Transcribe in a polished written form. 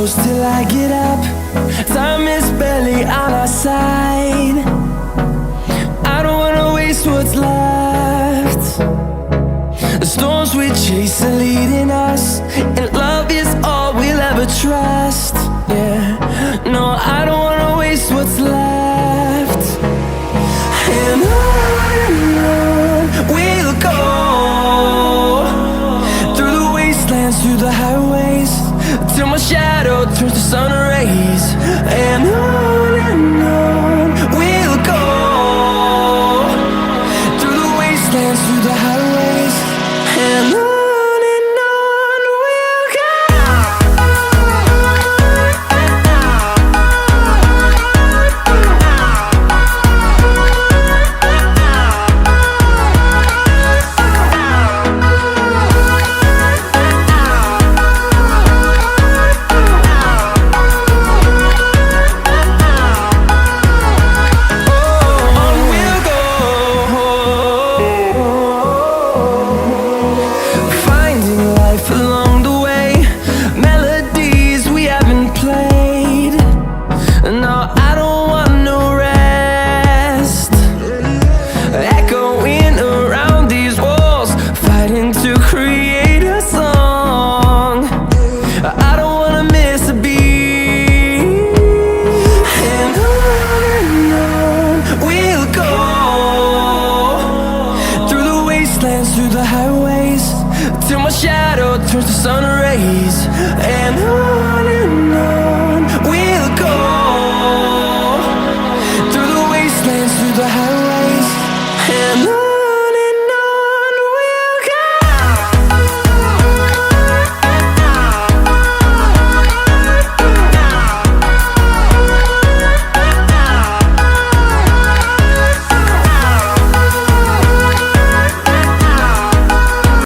close till I get up. Time is barely on our side. I don't wanna waste what's left. The storms we chase are leading us, and love is all we'll ever trust. Yeah, no, I don't wanna waste what's left. And on we'll go, through the wastelands, through the highways, till my shadow turns to sun rays. And on we'll go, through the wastelands, through the highways, and on. Through the highways, till my shadow turns to sun rays. And on